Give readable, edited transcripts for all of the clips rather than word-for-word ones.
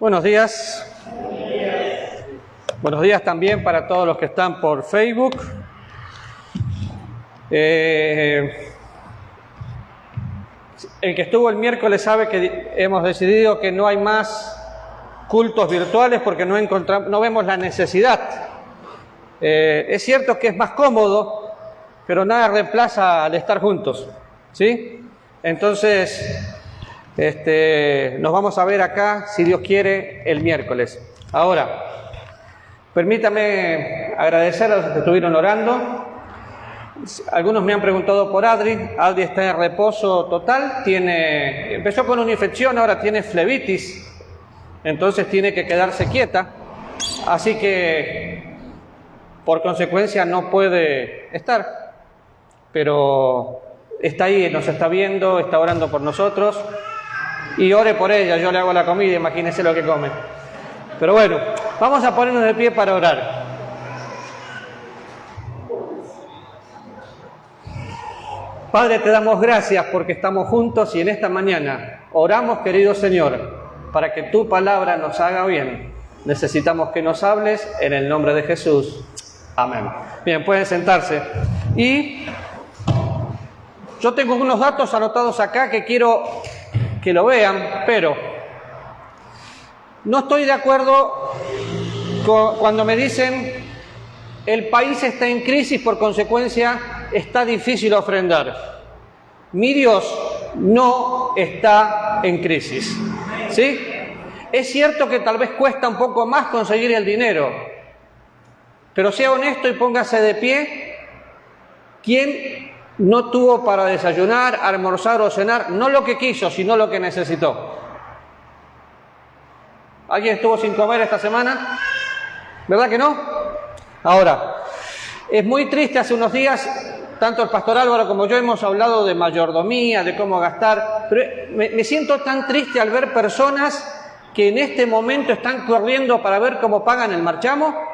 Buenos días. Buenos días también para todos los que están por Facebook. El que estuvo el miércoles sabe que hemos decidido que no hay más cultos virtuales porque no vemos la necesidad. Es cierto que es más cómodo, pero nada reemplaza al estar juntos, ¿sí? Entonces, nos vamos a ver acá, si Dios quiere, el miércoles. Ahora, permítame agradecer a los que estuvieron orando. Algunos me han preguntado por Adri. Adri está en reposo total. Empezó con una infección, ahora tiene flebitis. Entonces tiene que quedarse quieta. Así que, por consecuencia, no puede estar. Pero está ahí, nos está viendo, está orando por nosotros. Y ore por ella, yo le hago la comida, imagínese lo que come. Pero bueno, vamos a ponernos de pie para orar. Padre, te damos gracias porque estamos juntos y en esta mañana oramos, querido Señor, para que tu palabra nos haga bien. Necesitamos que nos hables en el nombre de Jesús. Amén. Bien, pueden sentarse. Y yo tengo unos datos anotados acá que quiero que lo vean, pero no estoy de acuerdo cuando me dicen el país está en crisis, por consecuencia está difícil ofrendar. Mi Dios no está en crisis, ¿sí? Es cierto que tal vez cuesta un poco más conseguir el dinero, pero sea honesto y póngase de pie. ¿Quién no tuvo para desayunar, almorzar o cenar? No lo que quiso, sino lo que necesitó. ¿Alguien estuvo sin comer esta semana? ¿Verdad que no? Ahora, es muy triste, hace unos días, tanto el pastor Álvaro como yo hemos hablado de mayordomía, de cómo gastar, pero me siento tan triste al ver personas que en este momento están corriendo para ver cómo pagan el marchamo,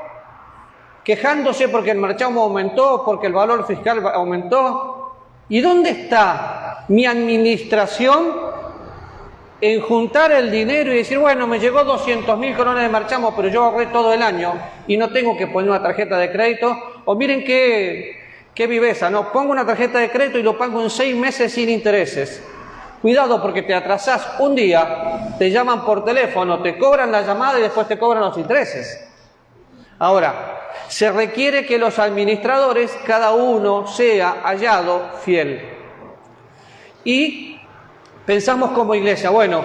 quejándose porque el marchamo aumentó, porque el valor fiscal aumentó. ¿Y dónde está mi administración en juntar el dinero y decir, bueno, me llegó 200.000 colones de marchamo, pero yo ahorré todo el año y no tengo que poner una tarjeta de crédito? O miren qué viveza, ¿no? Pongo una tarjeta de crédito y lo pago en 6 meses sin intereses. Cuidado, porque te atrasás un día, te llaman por teléfono, te cobran la llamada y después te cobran los intereses. Ahora, se requiere que los administradores, cada uno sea hallado fiel. Y pensamos como iglesia, bueno,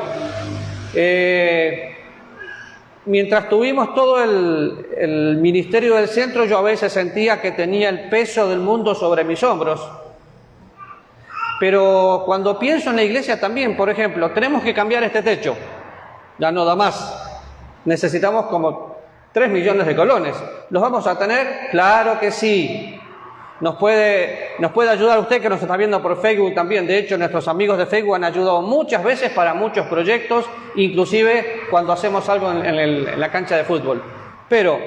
mientras tuvimos todo el ministerio del centro, yo a veces sentía que tenía el peso del mundo sobre mis hombros. Pero cuando pienso en la iglesia también, por ejemplo, tenemos que cambiar este techo. Ya no da más. Necesitamos como 3 millones de colones. ¿Los vamos a tener? Claro que sí. Nos puede ayudar usted que nos está viendo por Facebook también. De hecho, nuestros amigos de Facebook han ayudado muchas veces para muchos proyectos, inclusive cuando hacemos algo en la cancha de fútbol. Pero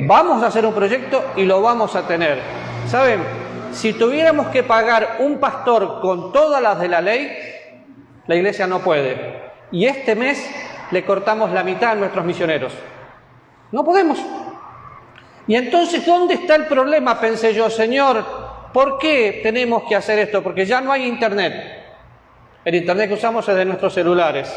vamos a hacer un proyecto y lo vamos a tener. ¿Saben? Si tuviéramos que pagar un pastor con todas las de la ley, la iglesia no puede. Y este mes le cortamos la mitad a nuestros misioneros. No podemos. Y entonces, ¿dónde está el problema? Pensé yo, Señor, ¿por qué tenemos que hacer esto? Porque ya no hay internet. El internet que usamos es de nuestros celulares.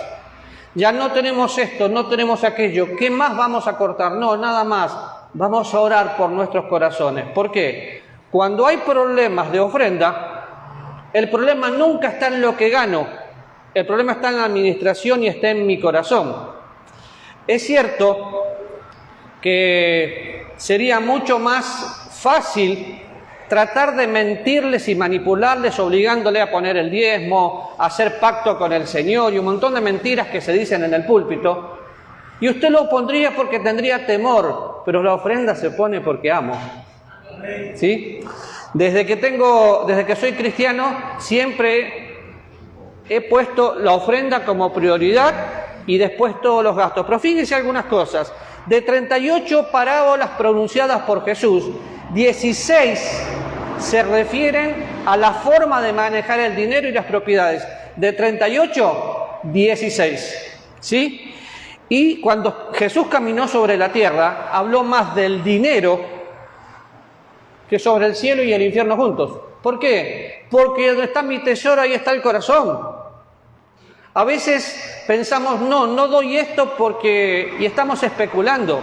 Ya no tenemos esto, no tenemos aquello. ¿Qué más vamos a cortar? No, nada más. Vamos a orar por nuestros corazones. ¿Por qué? Cuando hay problemas de ofrenda, el problema nunca está en lo que gano. El problema está en la administración y está en mi corazón. Es cierto que sería mucho más fácil tratar de mentirles y manipularles, obligándole a poner el diezmo, a hacer pacto con el Señor y un montón de mentiras que se dicen en el púlpito. Y usted lo pondría porque tendría temor, pero la ofrenda se pone porque amo. ¿Sí? Desde que soy cristiano, siempre he puesto la ofrenda como prioridad y después todos los gastos. Pero fíjense algunas cosas. De 38 parábolas pronunciadas por Jesús, 16 se refieren a la forma de manejar el dinero y las propiedades. De 38, 16. ¿sí? Y cuando Jesús caminó sobre la tierra, habló más del dinero que sobre el cielo y el infierno juntos. ¿Por qué? Porque donde está mi tesoro, ahí está el corazón. A veces pensamos, no doy esto porque... y estamos especulando.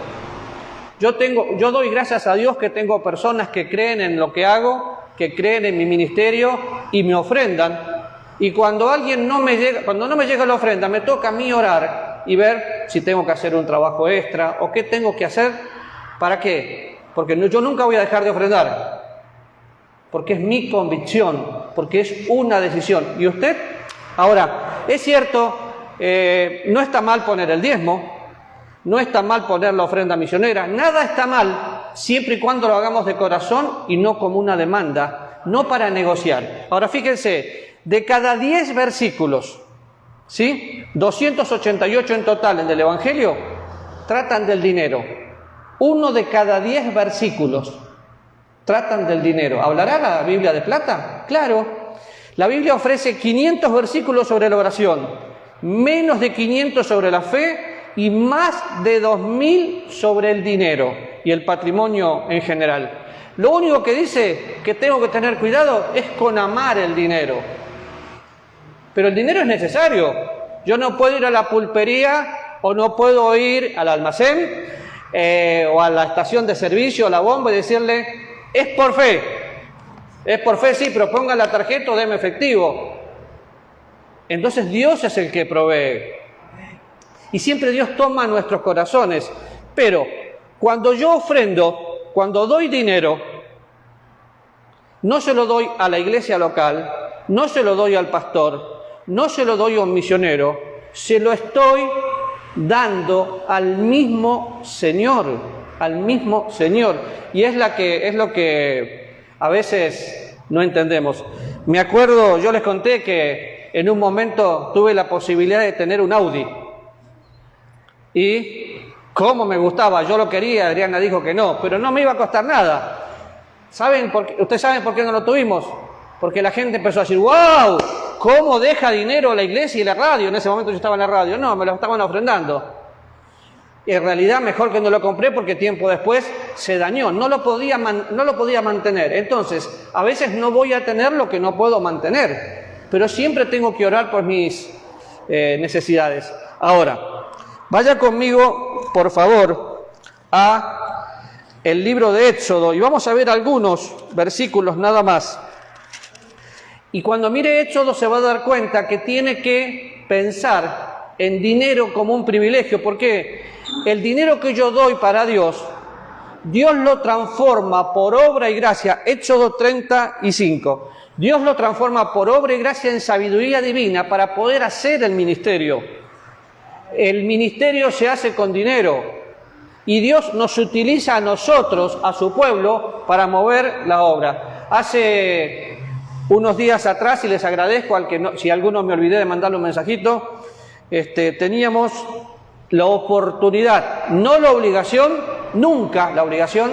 Yo doy gracias a Dios que tengo personas que creen en lo que hago, que creen en mi ministerio y me ofrendan. Y cuando cuando no me llega la ofrenda, me toca a mí orar y ver si tengo que hacer un trabajo extra o qué tengo que hacer. ¿Para qué? Porque yo nunca voy a dejar de ofrendar. Porque es mi convicción, porque es una decisión. ¿Y usted? Ahora, es cierto, no está mal poner el diezmo, no está mal poner la ofrenda misionera, nada está mal siempre y cuando lo hagamos de corazón y no como una demanda, no para negociar. Ahora fíjense, de cada 10 versículos, ¿sí? 288 en total en el Evangelio, tratan del dinero. 1 de cada 10 versículos tratan del dinero. ¿Hablará la Biblia de plata? Claro. La Biblia ofrece 500 versículos sobre la oración, menos de 500 sobre la fe y más de 2000 sobre el dinero y el patrimonio en general. Lo único que dice que tengo que tener cuidado es con amar el dinero. Pero el dinero es necesario. Yo no puedo ir a la pulpería o no puedo ir al almacén o a la estación de servicio, a la bomba y decirle, es por fe. Es por fe, sí, pero ponga la tarjeta o deme efectivo. Entonces Dios es el que provee. Y siempre Dios toma nuestros corazones. Pero cuando yo ofrendo, cuando doy dinero, no se lo doy a la iglesia local, no se lo doy al pastor, no se lo doy a un misionero, se lo estoy dando al mismo Señor, al mismo Señor. Y es lo que a veces no entendemos. Me acuerdo, yo les conté que en un momento tuve la posibilidad de tener un Audi. Y cómo me gustaba, yo lo quería, Adriana dijo que no, pero no me iba a costar nada. ¿Ustedes saben por qué no lo tuvimos? Porque la gente empezó a decir, ¡wow! ¿Cómo deja dinero la iglesia y la radio? En ese momento yo estaba en la radio. No, me lo estaban ofrendando. Y en realidad mejor que no lo compré porque tiempo después se dañó. No lo podía mantener. Entonces, a veces no voy a tener lo que no puedo mantener. Pero siempre tengo que orar por mis necesidades. Ahora, vaya conmigo, por favor, a el libro de Éxodo. Y vamos a ver algunos versículos nada más. Y cuando mire Éxodo se va a dar cuenta que tiene que pensar en dinero como un privilegio, porque el dinero que yo doy para Dios, Dios lo transforma por obra y gracia. Éxodo 35. Dios lo transforma por obra y gracia en sabiduría divina para poder hacer el ministerio. El ministerio se hace con dinero y Dios nos utiliza a nosotros, a su pueblo, para mover la obra. Hace unos días atrás, y les agradezco si alguno me olvidé de mandarle un mensajito, teníamos la oportunidad, no la obligación, nunca la obligación,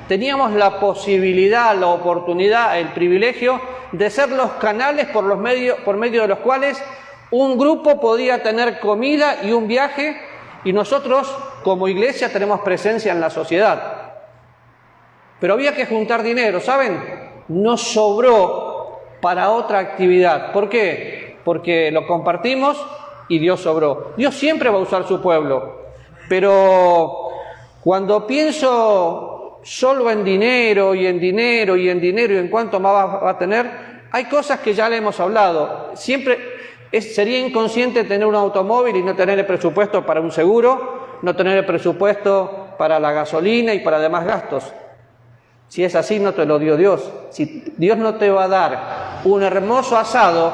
teníamos la posibilidad, la oportunidad, el privilegio de ser los canales por medio de los cuales un grupo podía tener comida y un viaje, y nosotros como iglesia tenemos presencia en la sociedad. Pero había que juntar dinero, ¿saben? Nos sobró para otra actividad. ¿Por qué? Porque lo compartimos y Dios sobró. Dios siempre va a usar su pueblo, pero cuando pienso solo en dinero y en dinero y en dinero y en cuánto más va a tener, hay cosas que ya le hemos hablado. Sería inconsciente tener un automóvil y no tener el presupuesto para un seguro, no tener el presupuesto para la gasolina y para demás gastos. Si es así, no te lo dio Dios. Si Dios no te va a dar un hermoso asado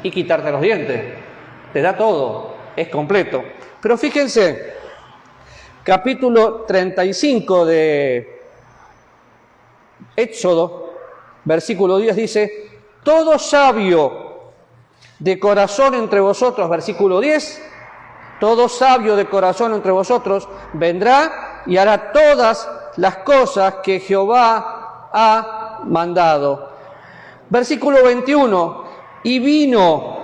y quitarte los dientes, te da todo, es completo. Pero fíjense, capítulo 35 de Éxodo, versículo 10 dice, todo sabio de corazón entre vosotros, versículo 10, todo sabio de corazón entre vosotros vendrá y hará todas las cosas que Jehová ha mandado. Versículo 21, y vino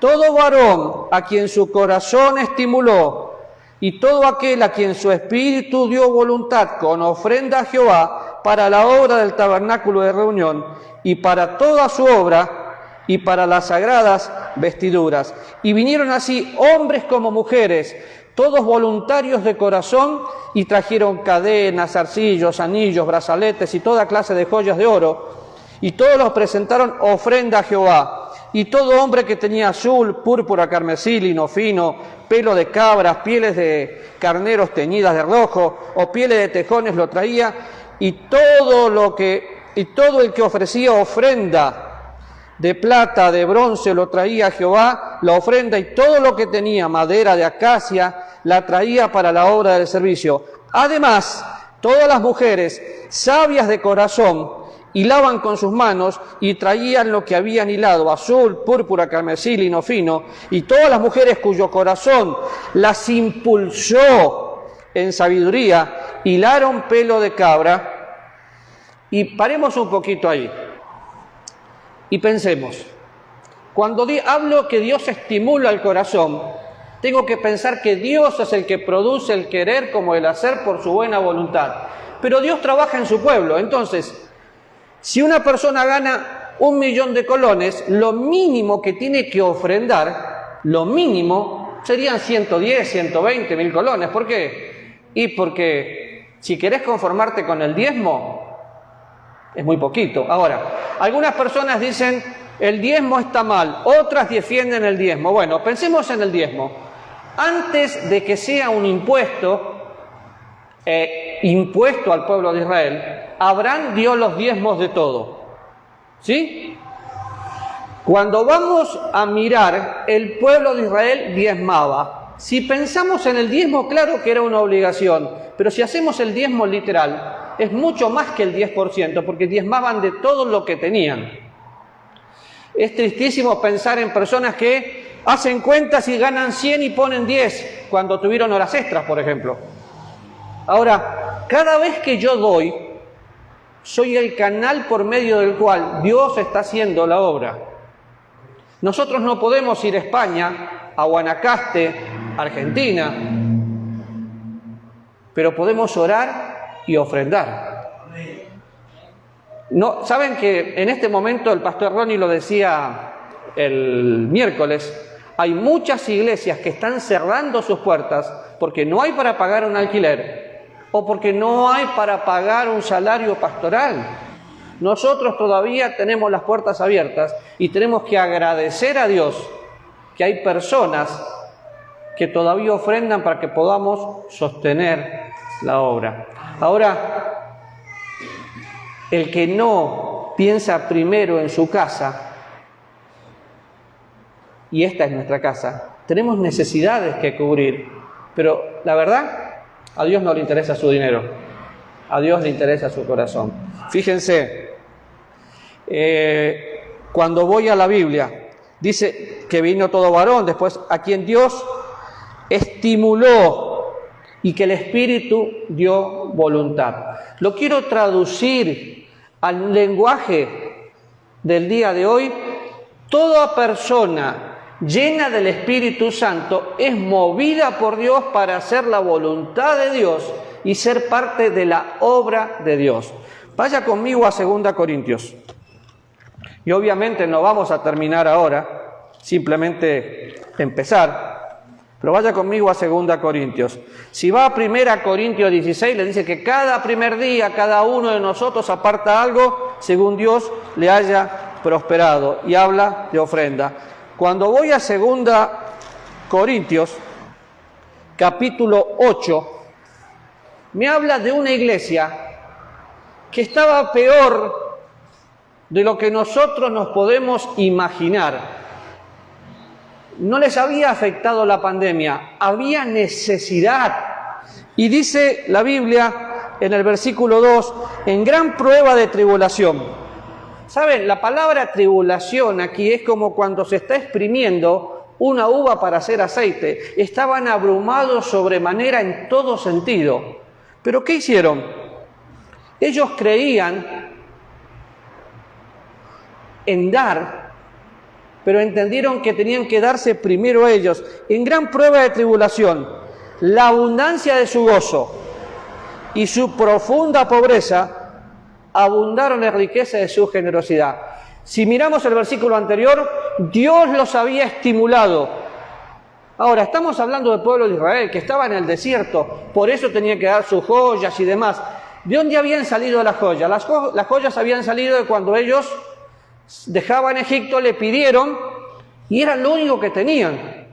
todo varón a quien su corazón estimuló y todo aquel a quien su espíritu dio voluntad con ofrenda a Jehová para la obra del tabernáculo de reunión y para toda su obra y para las sagradas vestiduras. Y vinieron así hombres como mujeres, todos voluntarios de corazón, y trajeron cadenas, zarcillos, anillos, brazaletes y toda clase de joyas de oro, y todos los presentaron ofrenda a Jehová. Y todo hombre que tenía azul, púrpura, carmesí, lino fino, pelo de cabras, pieles de carneros teñidas de rojo, o pieles de tejones lo traía, y todo el que ofrecía ofrenda de plata, de bronce, lo traía a Jehová, la ofrenda, y todo lo que tenía madera de acacia, la traía para la obra del servicio. Además, todas las mujeres sabias de corazón hilaban con sus manos y traían lo que habían hilado, azul, púrpura, carmesí, lino fino, y todas las mujeres cuyo corazón las impulsó en sabiduría, hilaron pelo de cabra. Y paremos un poquito ahí y pensemos, cuando hablo que Dios estimula el corazón, tengo que pensar que Dios es el que produce el querer como el hacer por su buena voluntad. Pero Dios trabaja en su pueblo. Entonces, si una persona gana 1.000.000 de colones, lo mínimo que tiene que ofrendar, lo mínimo, serían 110, 120.000 colones. ¿Por qué? Y porque si querés conformarte con el diezmo, es muy poquito. Ahora, algunas personas dicen, el diezmo está mal, otras defienden el diezmo. Bueno, pensemos en el diezmo. Antes de que sea un impuesto al pueblo de Israel, Abraham dio los diezmos de todo. ¿Sí? Cuando vamos a mirar, el pueblo de Israel diezmaba. Si pensamos en el diezmo, claro que era una obligación, pero si hacemos el diezmo literal, es mucho más que el 10%, porque diezmaban de todo lo que tenían. Es tristísimo pensar en personas que hacen cuentas y ganan 100 y ponen 10 cuando tuvieron horas extras, por ejemplo. Ahora, cada vez que yo doy, soy el canal por medio del cual Dios está haciendo la obra. Nosotros no podemos ir a España, a Guanacaste, a Argentina, pero podemos orar y ofrendar. No, ¿saben que en este momento el pastor Ronnie lo decía el miércoles? Hay muchas iglesias que están cerrando sus puertas porque no hay para pagar un alquiler o porque no hay para pagar un salario pastoral. Nosotros todavía tenemos las puertas abiertas y tenemos que agradecer a Dios que hay personas que todavía ofrendan para que podamos sostener la obra. Ahora, el que no piensa primero en su casa, y esta es nuestra casa, tenemos necesidades que cubrir, pero la verdad, a Dios no le interesa su dinero, a Dios le interesa su corazón. Fíjense, cuando voy a la Biblia, dice que vino todo varón, después a quien Dios estimuló y que el Espíritu dio voluntad. Lo quiero traducir al lenguaje del día de hoy. Toda persona llena del Espíritu Santo es movida por Dios para hacer la voluntad de Dios y ser parte de la obra de Dios. Vaya conmigo a 2 Corintios. Y obviamente no vamos a terminar ahora, simplemente empezar. Pero vaya conmigo a 2 Corintios. Si va a 1 Corintios 16, le dice que cada primer día, cada uno de nosotros aparta algo según Dios le haya prosperado. Y habla de ofrenda. Cuando voy a 2 Corintios, capítulo 8, me habla de una iglesia que estaba peor de lo que nosotros nos podemos imaginar. No les había afectado la pandemia, había necesidad. Y dice la Biblia en el versículo 2, en gran prueba de tribulación. ¿Saben? La palabra tribulación aquí es como cuando se está exprimiendo una uva para hacer aceite. Estaban abrumados sobremanera en todo sentido. ¿Pero qué hicieron? Ellos creían en dar, pero entendieron que tenían que darse primero a ellos. En gran prueba de tribulación, la abundancia de su gozo y su profunda pobreza abundaron en riqueza de su generosidad. Si miramos el versículo anterior, Dios los había estimulado. Ahora, estamos hablando del pueblo de Israel, que estaba en el desierto, por eso tenía que dar sus joyas y demás. ¿De dónde habían salido las joyas? Las joyas habían salido de cuando ellos dejaban Egipto, le pidieron, y era lo único que tenían.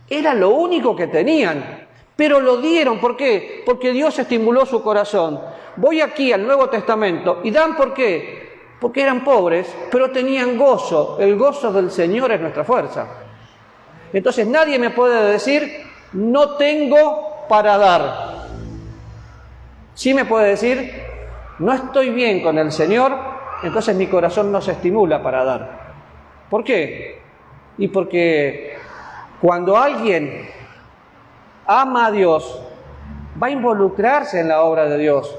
Era lo único que tenían, pero lo dieron. ¿Por qué? Porque Dios estimuló su corazón. Voy aquí al Nuevo Testamento y dan, ¿por qué? Porque eran pobres, pero tenían gozo. El gozo del Señor es nuestra fuerza. Entonces nadie me puede decir, no tengo para dar. Sí me puede decir, no estoy bien con el Señor, entonces mi corazón no se estimula para dar. ¿Por qué? Y porque cuando alguien ama a Dios, va a involucrarse en la obra de Dios.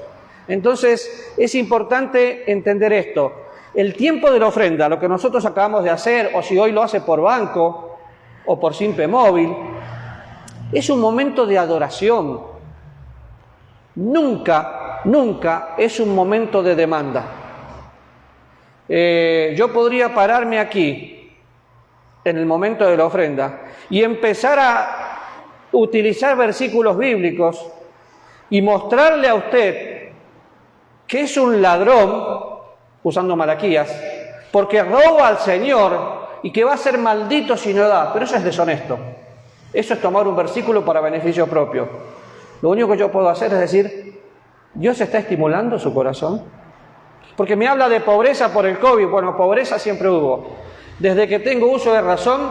Entonces es importante entender esto. El tiempo de la ofrenda, lo que nosotros acabamos de hacer, o si hoy lo hace por banco o por simple móvil, es un momento de adoración. Nunca es un momento de demanda. Yo podría pararme aquí en el momento de la ofrenda y empezar a utilizar versículos bíblicos y mostrarle a usted que es un ladrón, usando Malaquías, porque roba al Señor y que va a ser maldito si no da. Pero eso es deshonesto. Eso es tomar un versículo para beneficio propio. Lo único que yo puedo hacer es decir, ¿Dios está estimulando su corazón? Porque me habla de pobreza por el COVID. Bueno, pobreza siempre hubo. Desde que tengo uso de razón,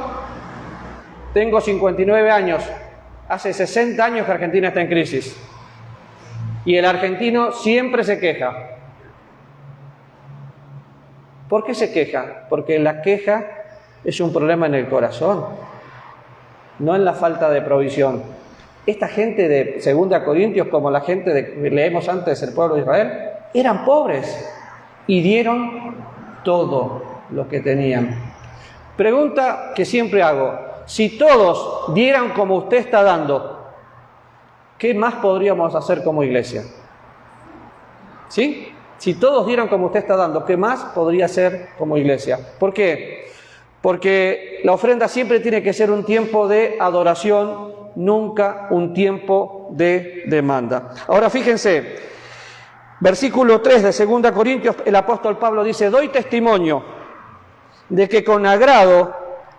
tengo 59 años. Hace 60 años que Argentina está en crisis. Y el argentino siempre se queja. ¿Por qué se queja? Porque la queja es un problema en el corazón, no en la falta de provisión. Esta gente de 2 Corintios, como la gente que leemos antes, el pueblo de Israel, eran pobres y dieron todo lo que tenían. Pregunta que siempre hago: si todos dieran como usted está dando, ¿qué más podríamos hacer como iglesia? ¿Sí? Si todos dieran como usted está dando, ¿qué más podría hacer como iglesia? ¿Por qué? Porque la ofrenda siempre tiene que ser un tiempo de adoración, nunca un tiempo de demanda. Ahora fíjense, versículo 3 de 2 Corintios, el apóstol Pablo dice: doy testimonio de que con agrado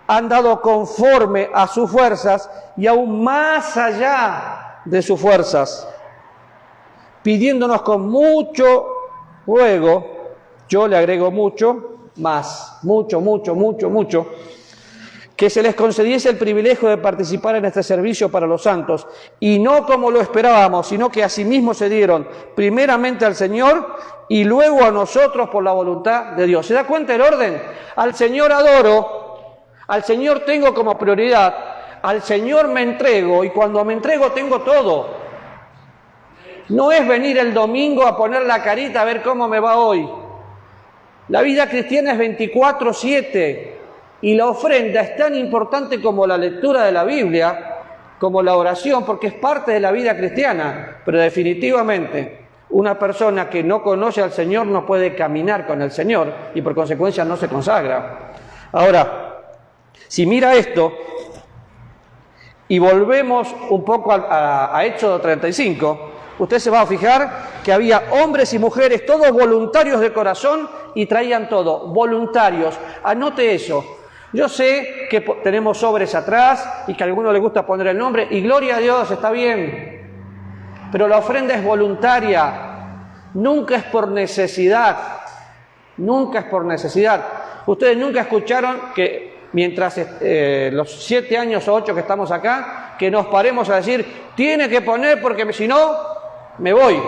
han dado conforme a sus fuerzas y aún más allá de sus fuerzas, pidiéndonos con mucho ruego, yo le agrego mucho más, mucho, que se les concediese el privilegio de participar en este servicio para los santos, y no como lo esperábamos, sino que asimismo se dieron primeramente al Señor y luego a nosotros por la voluntad de Dios. ¿Se da cuenta el orden? Al Señor adoro, al Señor tengo como prioridad, al Señor me entrego, y cuando me entrego tengo todo. No es venir el domingo a poner la carita a ver cómo me va hoy. La vida cristiana es 24/7 y la ofrenda es tan importante como la lectura de la Biblia, como la oración, porque es parte de la vida cristiana. Pero definitivamente una persona que no conoce al Señor no puede caminar con el Señor y por consecuencia no se consagra. Ahora, si mira esto y volvemos un poco a Éxodo 35, usted se va a fijar que había hombres y mujeres, todos voluntarios de corazón, y traían todo, voluntarios. Anote eso. Yo sé que tenemos sobres atrás y que a algunos les gusta poner el nombre, y gloria a Dios, está bien. Pero la ofrenda es voluntaria, nunca es por necesidad. Nunca es por necesidad. Ustedes nunca escucharon que mientras los 7 años o 8 que estamos acá, que nos paremos a decir, tiene que poner porque si no, me voy.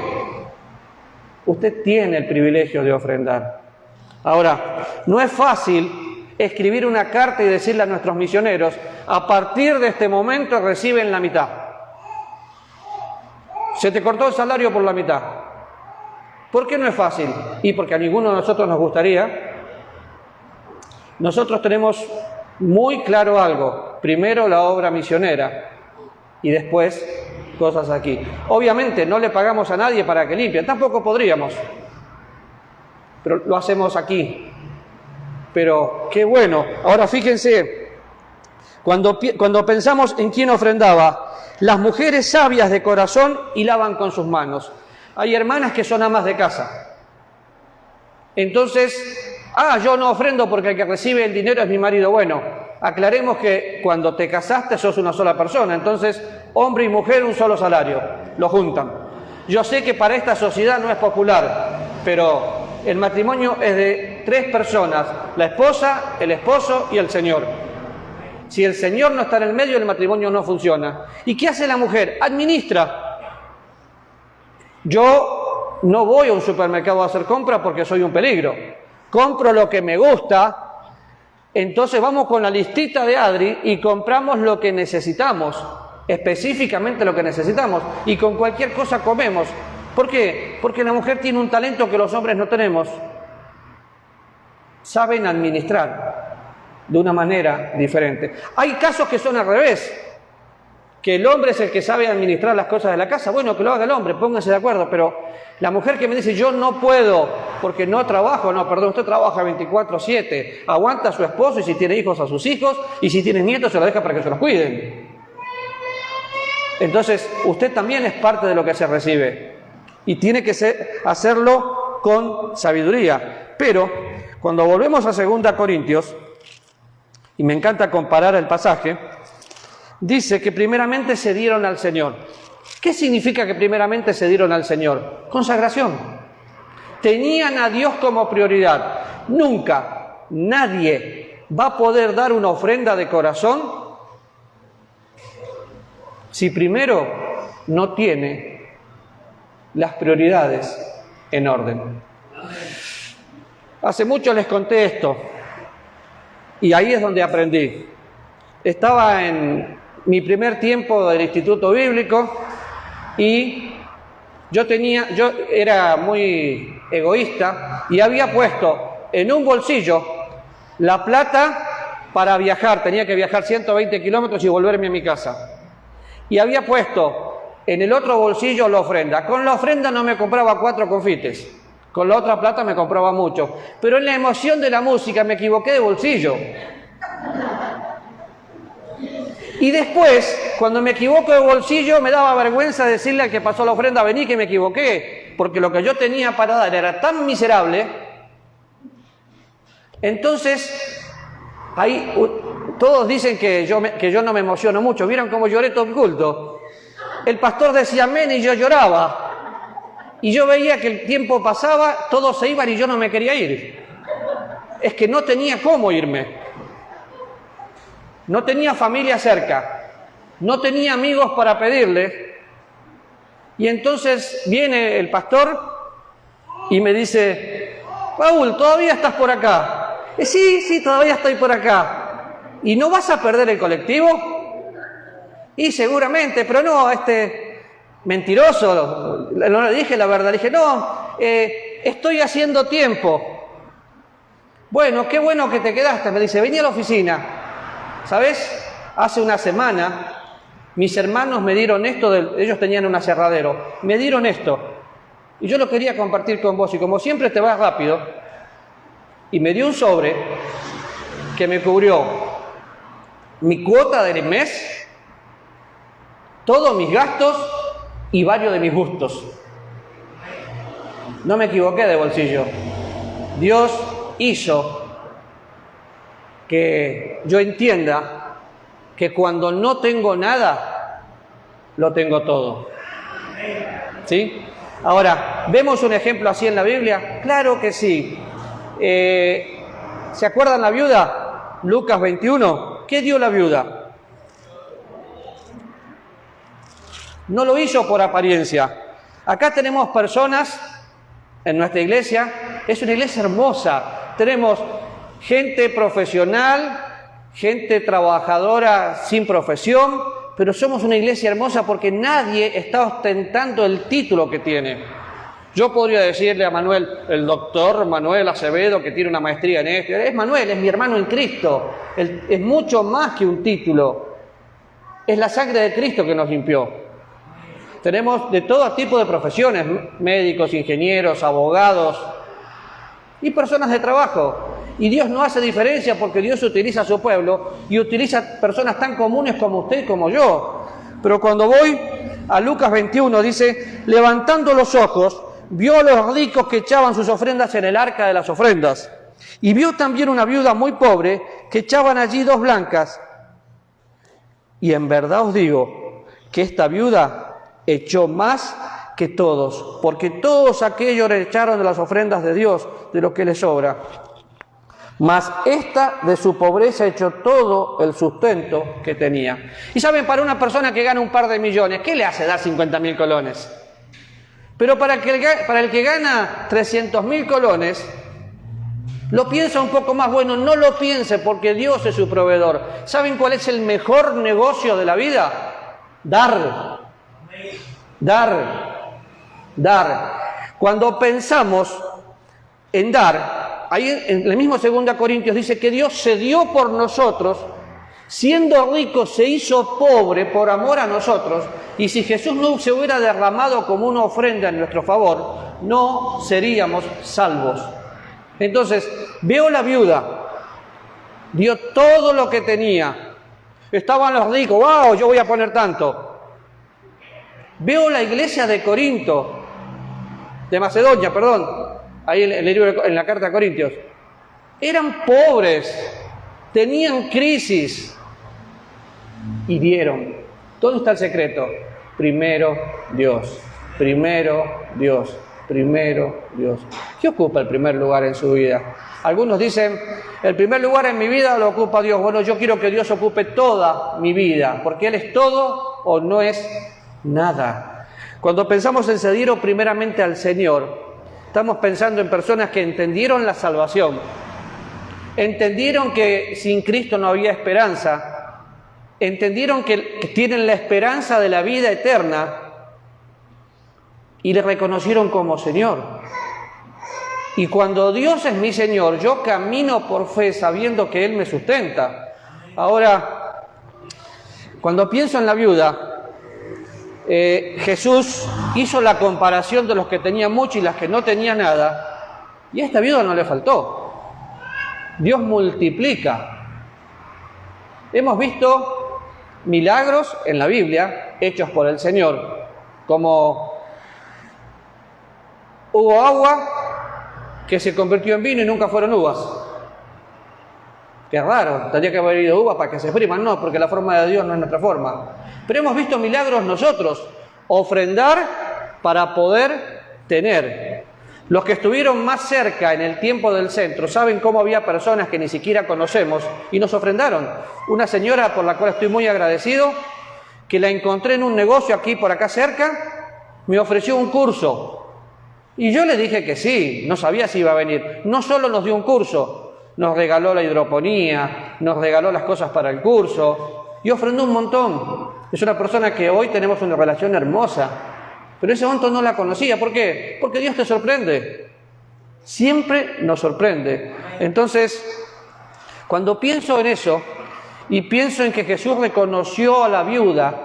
Usted tiene el privilegio de ofrendar. Ahora, no es fácil escribir una carta y decirle a nuestros misioneros, a partir de este momento reciben la mitad. Se te cortó el salario por la mitad. ¿Por qué no es fácil? Y porque a ninguno de nosotros nos gustaría. nosotros tenemos muy claro algo. Primero la obra misionera y después cosas aquí. Obviamente no le pagamos a nadie para que limpie, tampoco podríamos, pero lo hacemos aquí. Pero qué bueno. Ahora fíjense, cuando pensamos en quién ofrendaba, las mujeres sabias de corazón hilaban con sus manos. Hay hermanas que son amas de casa. Entonces, yo no ofrendo porque el que recibe el dinero es mi marido. Bueno, aclaremos que cuando te casaste sos una sola persona, entonces hombre y mujer un solo salario, lo juntan. Yo sé que para esta sociedad no es popular, pero el matrimonio es de 3 personas, la esposa, el esposo y el Señor. Si el Señor no está en el medio, el matrimonio no funciona. ¿Y qué hace la mujer? Administra. Yo no voy a un supermercado a hacer compras porque soy un peligro. Compro lo que me gusta. Entonces vamos con la listita de Adri y compramos lo que necesitamos, específicamente lo que necesitamos, y con cualquier cosa comemos. ¿Por qué? Porque la mujer tiene un talento que los hombres no tenemos. Saben administrar de una manera diferente. Hay casos que son al revés, que el hombre es el que sabe administrar las cosas de la casa. Bueno, que lo haga el hombre, pónganse de acuerdo, pero la mujer que me dice yo no puedo porque no trabajo, no, perdón, usted trabaja 24/7, aguanta a su esposo y si tiene hijos a sus hijos y si tiene nietos se los deja para que se los cuiden. Entonces, usted también es parte de lo que se recibe y tiene que hacerlo con sabiduría. Pero cuando volvemos a 2 Corintios, y me encanta comparar el pasaje, dice que primeramente se dieron al Señor. ¿Qué significa que primeramente se dieron al Señor? Consagración. Tenían a Dios como prioridad. Nunca nadie va a poder dar una ofrenda de corazón si primero no tiene las prioridades en orden. Hace mucho les conté esto y ahí es donde aprendí. Estaba en mi primer tiempo del Instituto Bíblico y yo era muy egoísta y había puesto en un bolsillo la plata para viajar. Tenía que viajar 120 kilómetros y volverme a mi casa. Y había puesto en el otro bolsillo la ofrenda. Con la ofrenda no me compraba 4 confites. Con la otra plata me compraba mucho. Pero en la emoción de la música me equivoqué de bolsillo. Y después, cuando me equivoco de bolsillo, me daba vergüenza decirle al que pasó la ofrenda, vení que me equivoqué, porque lo que yo tenía para dar era tan miserable. Entonces, ahí todos dicen que yo no me emociono mucho. ¿Vieron cómo lloré todo el culto? El pastor decía amén y yo lloraba. Y yo veía que el tiempo pasaba, todos se iban y yo no me quería ir. Es que no tenía cómo irme. No tenía familia cerca, no tenía amigos para pedirle. Y entonces viene el pastor y me dice, Paul, ¿todavía estás por acá? Sí, todavía estoy por acá. ¿Y no vas a perder el colectivo? Y seguramente, pero no, mentiroso, no le dije la verdad, le dije, no, estoy haciendo tiempo. Bueno, qué bueno que te quedaste, me dice, vení a la oficina. ¿Sabes? Hace una semana mis hermanos me dieron esto, ellos tenían un aserradero, me dieron esto y yo lo quería compartir con vos y como siempre te vas rápido y me dio un sobre que me cubrió mi cuota del mes, todos mis gastos y varios de mis gustos. No me equivoqué de bolsillo. Dios hizo que yo entienda que cuando no tengo nada, lo tengo todo. ¿Sí? Ahora, ¿vemos un ejemplo así en la Biblia? Claro que sí. ¿Se acuerdan la viuda? Lucas 21. ¿Qué dio la viuda? No lo hizo por apariencia. Acá tenemos personas en nuestra iglesia. Es una iglesia hermosa. Tenemos gente profesional, gente trabajadora sin profesión, pero somos una iglesia hermosa porque nadie está ostentando el título que tiene. Yo podría decirle a Manuel, el doctor Manuel Acevedo, que tiene una maestría en esto, es Manuel, es mi hermano en Cristo, es mucho más que un título, es la sangre de Cristo que nos limpió. Tenemos de todo tipo de profesiones, médicos, ingenieros, abogados y personas de trabajo. Y Dios no hace diferencia porque Dios utiliza a su pueblo y utiliza personas tan comunes como usted y como yo. Pero cuando voy a Lucas 21 dice, levantando los ojos, vio a los ricos que echaban sus ofrendas en el arca de las ofrendas. Y vio también una viuda muy pobre que echaban allí 2 blancas. Y en verdad os digo que esta viuda echó más que todos, porque todos aquellos le echaron de las ofrendas de Dios, de lo que les sobra. Mas esta de su pobreza echó todo el sustento que tenía. Y saben, para una persona que gana un par de millones, ¿qué le hace dar 50.000 colones? Pero para el que gana 300.000 colones, lo piensa un poco más. Bueno, no lo piense porque Dios es su proveedor. ¿Saben cuál es el mejor negocio de la vida? Dar. Dar. Dar. Cuando pensamos en dar, ahí en el mismo 2 Corintios dice que Dios se dio por nosotros, siendo rico se hizo pobre por amor a nosotros, y si Jesús no se hubiera derramado como una ofrenda en nuestro favor, no seríamos salvos. Entonces, veo la viuda, dio todo lo que tenía, estaban los ricos, ¡wow! Yo voy a poner tanto. Veo la iglesia de Corinto, de Macedonia, perdón, ahí en la carta a Corintios. Eran pobres, tenían crisis y dieron. ¿Dónde está el secreto? Primero Dios, primero Dios, primero Dios. ¿Qué ocupa el primer lugar en su vida? Algunos dicen, el primer lugar en mi vida lo ocupa Dios. Bueno, yo quiero que Dios ocupe toda mi vida, porque Él es todo o no es nada. Cuando pensamos en seguir primeramente al Señor, estamos pensando en personas que entendieron la salvación, entendieron que sin Cristo no había esperanza, entendieron que tienen la esperanza de la vida eterna y le reconocieron como Señor. Y cuando Dios es mi Señor, yo camino por fe sabiendo que Él me sustenta. Ahora, cuando pienso en la viuda, Jesús hizo la comparación de los que tenían mucho y las que no tenían nada, y a esta viuda no le faltó. Dios multiplica. Hemos visto milagros en la Biblia hechos por el Señor, como hubo agua que se convirtió en vino y nunca fueron uvas. Qué raro, tendría que haber ido uvas para que se expriman. No, porque la forma de Dios no es nuestra forma. Pero hemos visto milagros nosotros, ofrendar para poder tener. Los que estuvieron más cerca en el tiempo del centro saben cómo había personas que ni siquiera conocemos y nos ofrendaron. Una señora por la cual estoy muy agradecido, que la encontré en un negocio aquí por acá cerca, me ofreció un curso. Y yo le dije que sí, no sabía si iba a venir. No solo nos dio un curso, nos regaló la hidroponía, nos regaló las cosas para el curso y ofrendó un montón. Es una persona que hoy tenemos una relación hermosa, pero en ese momento no la conocía. ¿Por qué? Porque Dios te sorprende. Siempre nos sorprende. Entonces, cuando pienso en eso y pienso en que Jesús reconoció a la viuda,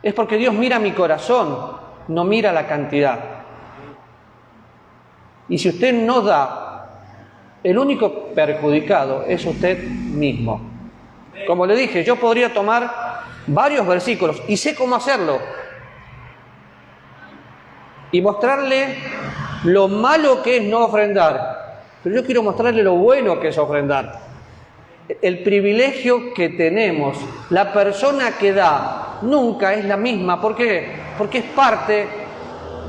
es porque Dios mira mi corazón, no mira la cantidad. Y si usted no da, el único perjudicado es usted mismo. Como le dije, yo podría tomar varios versículos y sé cómo hacerlo y mostrarle lo malo que es no ofrendar, pero yo quiero mostrarle lo bueno que es ofrendar. El privilegio que tenemos, la persona que da nunca es la misma. ¿Por qué? Porque es parte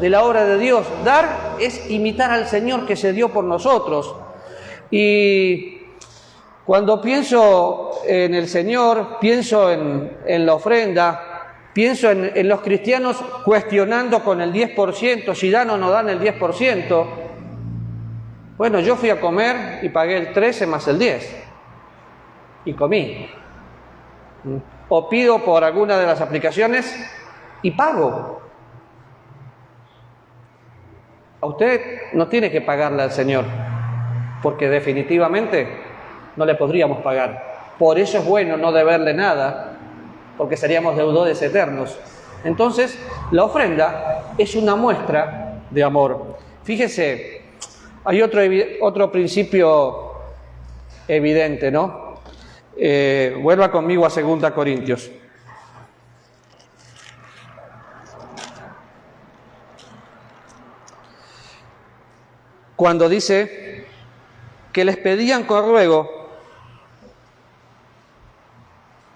de la obra de Dios. Dar es imitar al Señor que se dio por nosotros. Y cuando pienso en el Señor, pienso en la ofrenda, pienso en los cristianos cuestionando con el 10%, si dan o no dan el 10%. Bueno, yo fui a comer y pagué el 13 más el 10 y comí. O pido por alguna de las aplicaciones y pago. a usted no tiene que pagarle al Señor, porque definitivamente no le podríamos pagar. Por eso es bueno no deberle nada, porque seríamos deudores eternos. Entonces, la ofrenda es una muestra de amor. Fíjese, hay otro principio evidente, ¿no? Vuelva conmigo a 2 Corintios. Cuando dice que les pedían con ruego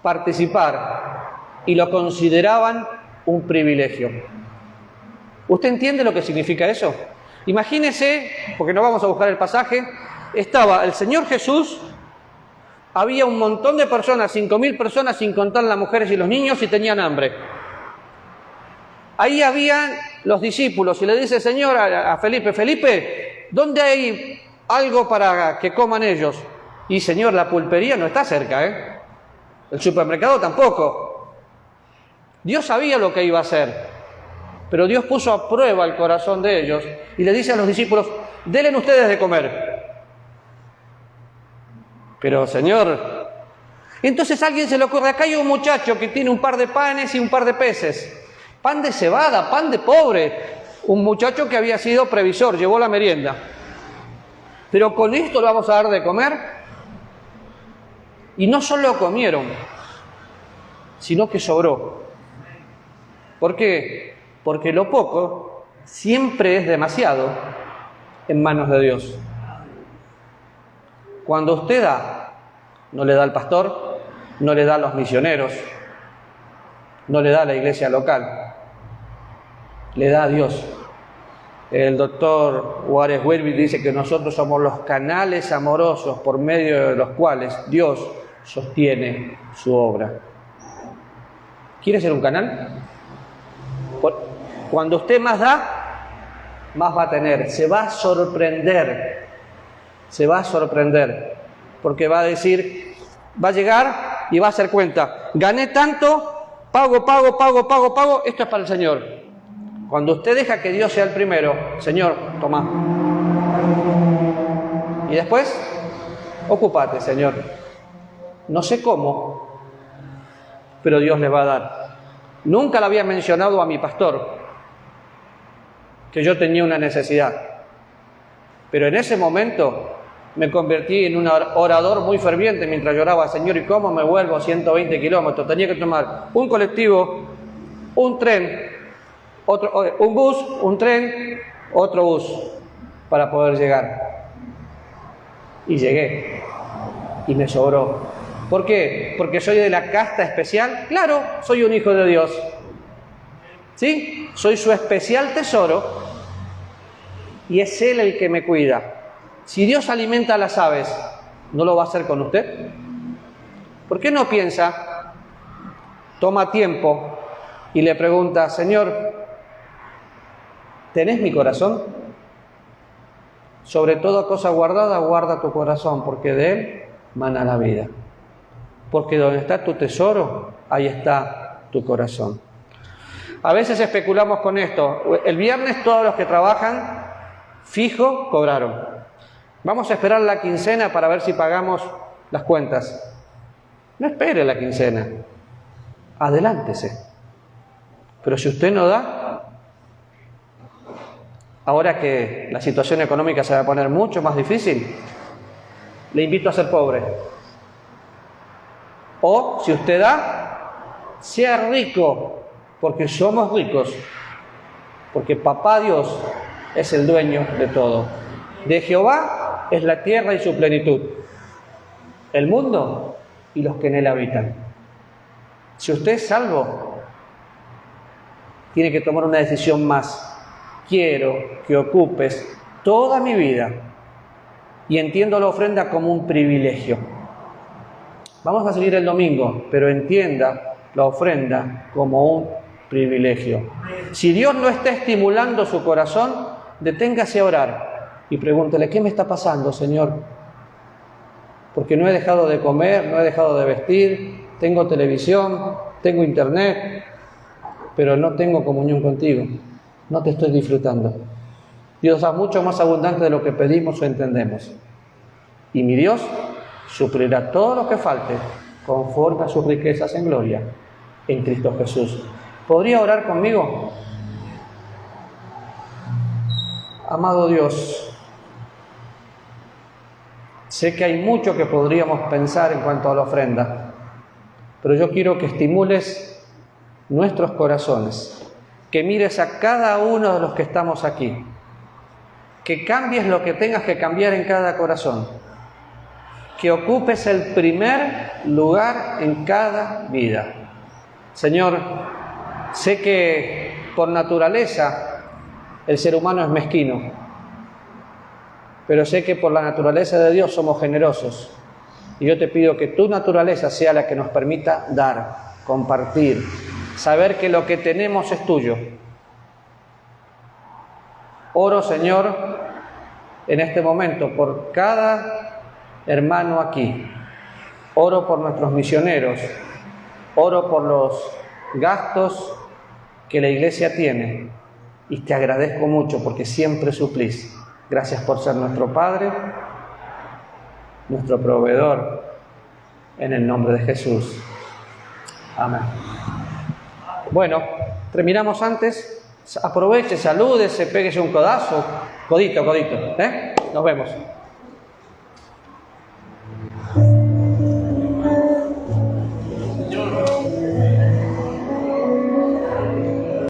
participar y lo consideraban un privilegio. ¿Usted entiende lo que significa eso? Imagínese, porque no vamos a buscar el pasaje, estaba el Señor Jesús, había un montón de personas, 5.000 personas, sin contar las mujeres y los niños, y tenían hambre. Ahí habían los discípulos, y le dice el Señor a Felipe, Felipe, ¿dónde hay algo para que coman ellos? Y Señor, la pulpería no está cerca, ¿eh? El supermercado tampoco. Dios sabía lo que iba a hacer, pero Dios puso a prueba el corazón de ellos y le dice a los discípulos, denle ustedes de comer. Pero Señor, entonces a alguien se le ocurre, acá hay un muchacho que tiene un par de panes y un par de peces, pan de cebada, pan de pobre, un muchacho que había sido previsor, llevó la merienda. Pero con esto le vamos a dar de comer. Y no solo comieron, sino que sobró. ¿Por qué? Porque lo poco siempre es demasiado en manos de Dios. Cuando usted da, no le da al pastor, no le da a los misioneros, no le da a la iglesia local, le da a Dios. El doctor Juárez Welby dice que nosotros somos los canales amorosos por medio de los cuales Dios sostiene su obra. ¿Quiere ser un canal? Cuando usted más da, más va a tener. Se va a sorprender. Se va a sorprender. Porque va a decir, va a llegar y va a hacer cuenta. Gané tanto, pago. Esto es para el Señor. Cuando usted deja que Dios sea el primero, Señor, toma. Y después, ocúpate, Señor. No sé cómo, pero Dios le va a dar. Nunca le había mencionado a mi pastor que yo tenía una necesidad. Pero en ese momento me convertí en un orador muy ferviente mientras lloraba, Señor, ¿y cómo me vuelvo 120 kilómetros? Tenía que tomar un colectivo, un tren, un bus, un tren, otro bus para poder llegar. Y llegué. Y me sobró. ¿Por qué? ¿Porque soy de la casta especial? Claro, soy un hijo de Dios. ¿Sí? Soy su especial tesoro y es Él el que me cuida. Si Dios alimenta a las aves, ¿no lo va a hacer con usted? ¿Por qué no piensa, toma tiempo y le pregunta, Señor, ¿tenés mi corazón? Sobre toda cosa guardada, guarda tu corazón, porque de él mana la vida. Porque donde está tu tesoro, ahí está tu corazón. A veces especulamos con esto. El viernes todos los que trabajan fijo cobraron. Vamos a esperar la quincena para ver si pagamos las cuentas. No espere la quincena. Adelántese. Pero si usted no da, ahora que la situación económica se va a poner mucho más difícil, le invito a ser pobre. O, si usted da, sea rico, porque somos ricos, porque Papá Dios es el dueño de todo. De Jehová es la tierra y su plenitud, el mundo y los que en él habitan. Si usted es salvo, tiene que tomar una decisión más. Quiero que ocupes toda mi vida y entiendo la ofrenda como un privilegio. Vamos a seguir el domingo, pero entienda la ofrenda como un privilegio. Si Dios no está estimulando su corazón, deténgase a orar y pregúntele, ¿qué me está pasando, Señor? Porque no he dejado de comer, no he dejado de vestir, tengo televisión, tengo internet, pero no tengo comunión contigo, no te estoy disfrutando. Dios da mucho más abundante de lo que pedimos o entendemos. Y mi Dios suplirá todo lo que falte conforme a sus riquezas en gloria en Cristo Jesús. ¿Podría orar conmigo? Amado Dios, sé que hay mucho que podríamos pensar en cuanto a la ofrenda, pero yo quiero que estimules nuestros corazones, que mires a cada uno de los que estamos aquí, que cambies lo que tengas que cambiar en cada corazón, que ocupes el primer lugar en cada vida. Señor, sé que por naturaleza el ser humano es mezquino, pero sé que por la naturaleza de Dios somos generosos. Y yo te pido que tu naturaleza sea la que nos permita dar, compartir, saber que lo que tenemos es tuyo. Oro, Señor, en este momento por cada hermano aquí. Oro por nuestros misioneros. Oro por los gastos que la iglesia tiene. Y te agradezco mucho porque siempre suplís. Gracias por ser nuestro Padre, nuestro proveedor, en el nombre de Jesús. Amén. Bueno, terminamos antes. Aproveche, salúdese, péguese un codazo. Codito, ¿eh? Nos vemos.